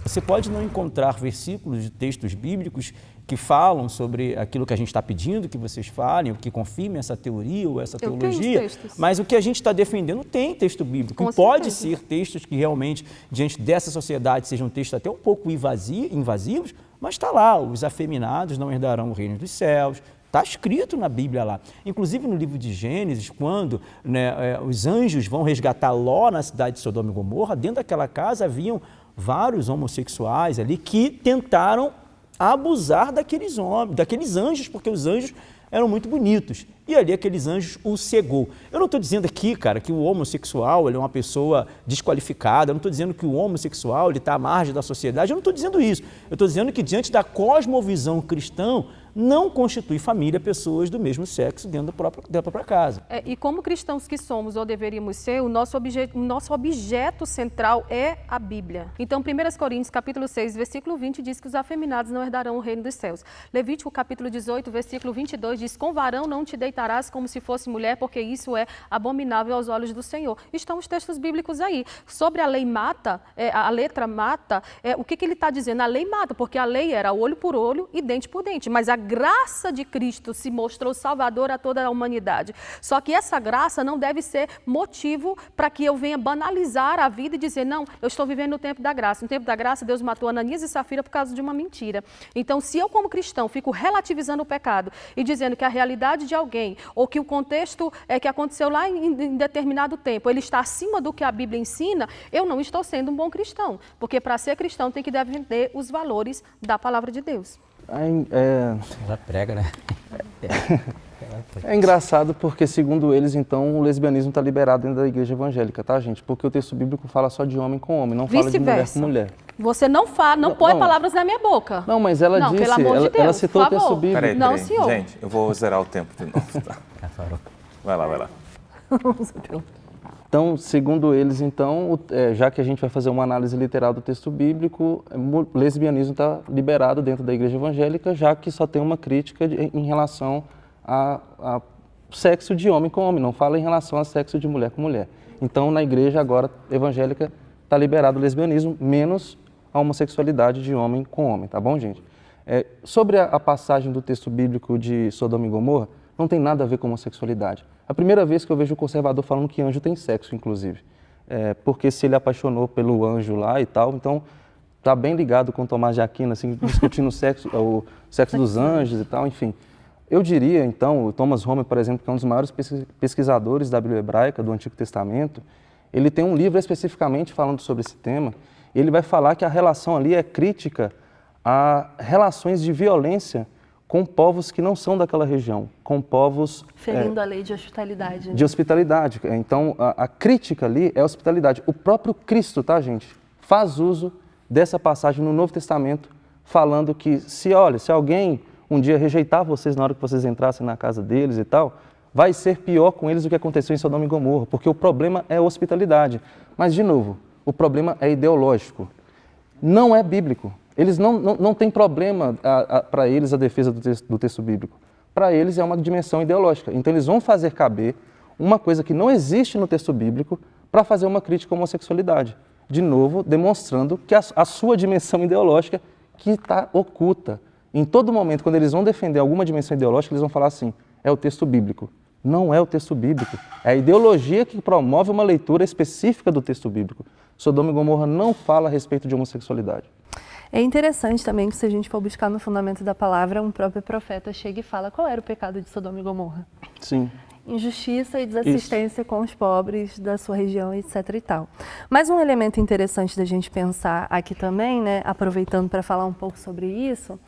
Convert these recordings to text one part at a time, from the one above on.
Você pode não encontrar versículos de textos bíblicos que falam sobre aquilo que a gente está pedindo que vocês falem, ou que confirmem essa teoria ou essa teologia, mas o que a gente está defendendo tem texto bíblico. E pode ser textos que realmente, diante dessa sociedade, sejam textos até um pouco invasivos, mas está lá, os afeminados não herdarão o reino dos céus. Está escrito na Bíblia lá. Inclusive no livro de Gênesis, quando os anjos vão resgatar Ló na cidade de Sodoma e Gomorra, dentro daquela casa haviam vários homossexuais ali que tentaram abusar daqueles homens, daqueles anjos, porque os anjos eram muito bonitos. E ali aqueles anjos o cegou. Eu não estou dizendo aqui, cara, que o homossexual ele é uma pessoa desqualificada, eu não estou dizendo que o homossexual está à margem da sociedade, eu não estou dizendo isso. Eu estou dizendo que diante da cosmovisão cristã, não constitui família pessoas do mesmo sexo dentro da própria casa. E como cristãos que somos, ou deveríamos ser, o nosso objeto central é a Bíblia. Então, 1 Coríntios, capítulo 6, versículo 20, diz que os afeminados não herdarão o reino dos céus. Levítico, capítulo 18, versículo 22, diz, com varão não te deitarás como se fosse mulher, porque isso é abominável aos olhos do Senhor. Estão os textos bíblicos aí. Sobre a lei mata, a letra mata, o que ele está dizendo? A lei mata, porque a lei era olho por olho e dente por dente, mas a graça de Cristo se mostrou salvador a toda a humanidade. Só que essa graça não deve ser motivo para que eu venha banalizar a vida e dizer, não, eu estou vivendo no tempo da graça. No tempo da graça, Deus matou Ananias e Safira por causa de uma mentira. Então, se eu como cristão fico relativizando o pecado e dizendo que a realidade de alguém, ou que o contexto que aconteceu lá em determinado tempo, ele está acima do que a Bíblia ensina, eu não estou sendo um bom cristão. Porque para ser cristão tem que defender os valores da palavra de Deus. Ela prega, né? É engraçado porque, segundo eles, então, o lesbianismo está liberado dentro da igreja evangélica, tá, gente? Porque o texto bíblico fala só de homem com homem, não fala de mulher com mulher. Você não fala, não põe palavras na minha boca. Não, mas ela disse, pelo amor de Deus, ela citou o texto bíblico. Peraí, não, senhor. Gente, eu vou zerar o tempo de novo, tá? Vai lá. Então, segundo eles, então, já que a gente vai fazer uma análise literal do texto bíblico, o lesbianismo está liberado dentro da igreja evangélica, já que só tem uma crítica em relação a sexo de homem com homem, não fala em relação a sexo de mulher com mulher. Então, na igreja agora evangélica está liberado o lesbianismo, menos a homossexualidade de homem com homem, tá bom, gente? Sobre a passagem do texto bíblico de Sodoma e Gomorra, não tem nada a ver com homossexualidade. A primeira vez que eu vejo o conservador falando que anjo tem sexo, inclusive. Porque se ele apaixonou pelo anjo lá e tal, então está bem ligado com Tomás de Aquino, assim, discutindo o sexo dos anjos e tal, enfim. Eu diria, então, o Thomas Homer, por exemplo, que é um dos maiores pesquisadores da Bíblia hebraica, do Antigo Testamento, ele tem um livro especificamente falando sobre esse tema, e ele vai falar que a relação ali é crítica a relações de violência com povos que não são daquela região, com povos... Ferindo a lei de hospitalidade. De hospitalidade. Então, a crítica ali é hospitalidade. O próprio Cristo, tá, gente, faz uso dessa passagem no Novo Testamento, falando que se alguém um dia rejeitar vocês na hora que vocês entrassem na casa deles e tal, vai ser pior com eles do que aconteceu em Sodoma e Gomorra, porque o problema é hospitalidade. Mas, de novo, o problema é ideológico. Não é bíblico. Eles não têm problema para eles a defesa do texto bíblico. Para eles é uma dimensão ideológica. Então eles vão fazer caber uma coisa que não existe no texto bíblico para fazer uma crítica à homossexualidade. De novo, demonstrando que a sua dimensão ideológica que está oculta. Em todo momento, quando eles vão defender alguma dimensão ideológica, eles vão falar assim, é o texto bíblico. Não é o texto bíblico. É a ideologia que promove uma leitura específica do texto bíblico. Sodoma e Gomorra não fala a respeito de homossexualidade. É interessante também que, se a gente for buscar no fundamento da palavra, um próprio profeta chega e fala qual era o pecado de Sodoma e Gomorra. Sim. Injustiça e desassistência com os pobres da sua região, etc. e tal. Mas um elemento interessante da gente pensar aqui também, né, aproveitando para falar um pouco sobre isso,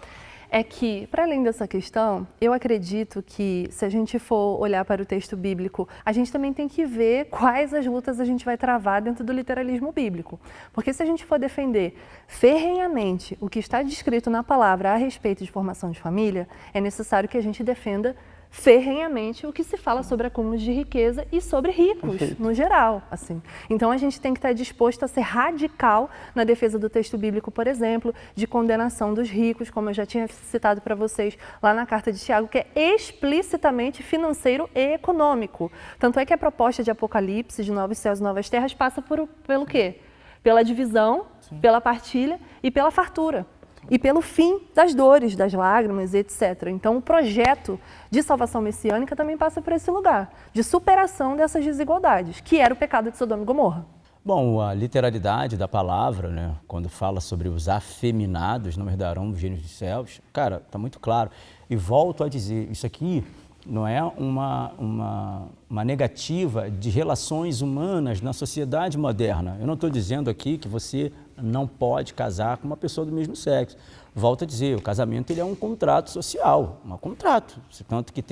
é que, para além dessa questão, eu acredito que, se a gente for olhar para o texto bíblico, a gente também tem que ver quais as lutas a gente vai travar dentro do literalismo bíblico. Porque se a gente for defender ferrenhamente o que está descrito na palavra a respeito de formação de família, é necessário que a gente defenda ferrenhamente o que se fala sobre acúmulos de riqueza e sobre ricos, no geral, assim. Então, a gente tem que estar disposto a ser radical na defesa do texto bíblico, por exemplo, de condenação dos ricos, como eu já tinha citado para vocês lá na carta de Tiago, que é explicitamente financeiro e econômico. Tanto é que a proposta de Apocalipse, de novos céus e novas terras, passa pelo quê? Pela divisão pela partilha e pela fartura. E pelo fim das dores, das lágrimas, etc. Então, o projeto de salvação messiânica também passa por esse lugar, de superação dessas desigualdades, que era o pecado de Sodoma e Gomorra. Bom, a literalidade da palavra, né, quando fala sobre os afeminados não herdarão os reinos dos céus, cara, está muito claro. E volto a dizer, isso aqui não é uma negativa de relações humanas na sociedade moderna. Eu não estou dizendo aqui que você não pode casar com uma pessoa do mesmo sexo. Volto a dizer, o casamento ele é um contrato social, um contrato, tanto que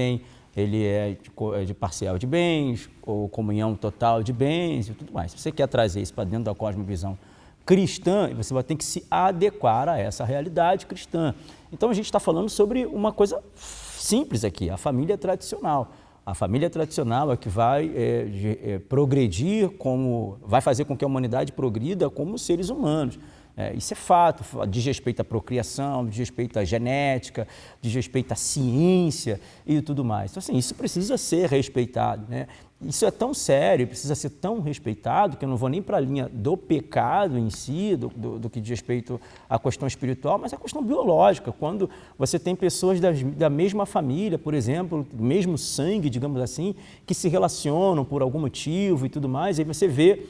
ele é de parcial de bens, ou comunhão total de bens e tudo mais. Se você quer trazer isso para dentro da cosmovisão cristã, você vai ter que se adequar a essa realidade cristã. Então a gente está falando sobre uma coisa simples aqui, a família tradicional. A família tradicional é que vai progredir, vai fazer com que a humanidade progrida como seres humanos. Isso é fato, diz respeito à procriação, diz respeito à genética, diz respeito à ciência e tudo mais. Então, assim, isso precisa ser respeitado, né? Isso é tão sério, precisa ser tão respeitado, que eu não vou nem para a linha do pecado em si, do que diz respeito à questão espiritual, mas à questão biológica. Quando você tem pessoas da mesma família, por exemplo, do mesmo sangue, digamos assim, que se relacionam por algum motivo e tudo mais, aí você vê,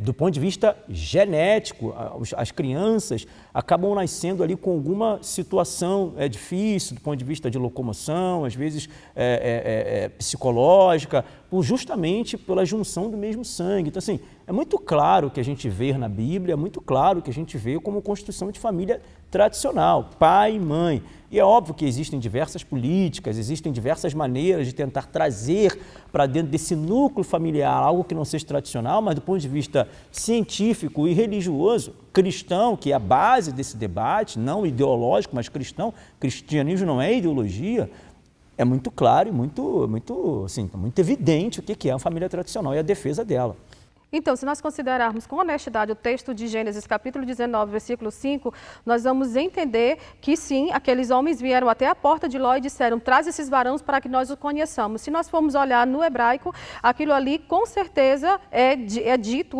do ponto de vista genético, as crianças acabam nascendo ali com alguma situação difícil, do ponto de vista de locomoção, às vezes psicológica, justamente pela junção do mesmo sangue. Então, assim, é muito claro que a gente vê na Bíblia, é muito claro que a gente vê como construção de família tradicional, pai e mãe. E é óbvio que existem diversas políticas, existem diversas maneiras de tentar trazer para dentro desse núcleo familiar algo que não seja tradicional, mas do ponto de vista científico e religioso, cristão, que é a base desse debate, não ideológico, mas cristão, cristianismo não é ideologia, é muito claro e muito evidente o que é a família tradicional e a defesa dela. Então, se nós considerarmos com honestidade o texto de Gênesis, capítulo 19, versículo 5, nós vamos entender que sim, aqueles homens vieram até a porta de Ló e disseram, traz esses varões para que nós os conheçamos. Se nós formos olhar no hebraico, aquilo ali com certeza é dito,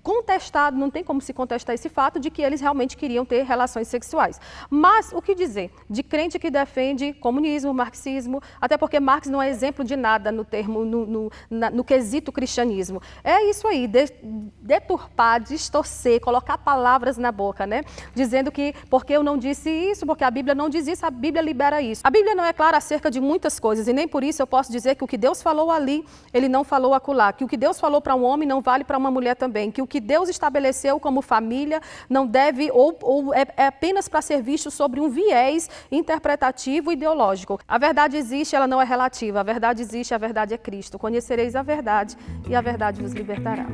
contestado, não tem como se contestar esse fato de que eles realmente queriam ter relações sexuais. Mas o que dizer de crente que defende comunismo, marxismo, até porque Marx não é exemplo de nada no quesito cristianismo. É isso aí, deturpar, distorcer, colocar palavras na boca, né? Dizendo que porque eu não disse isso, porque a Bíblia não diz isso, a Bíblia libera isso. A Bíblia não é clara acerca de muitas coisas e nem por isso eu posso dizer que o que Deus falou ali, ele não falou acolá, que o que Deus falou para um homem não vale para uma mulher também, que o que Deus estabeleceu como família não deve ou é apenas para ser visto sobre um viés interpretativo e ideológico. A verdade existe, ela não é relativa. A verdade existe, a verdade é Cristo. Conhecereis a verdade e a verdade vos libertará.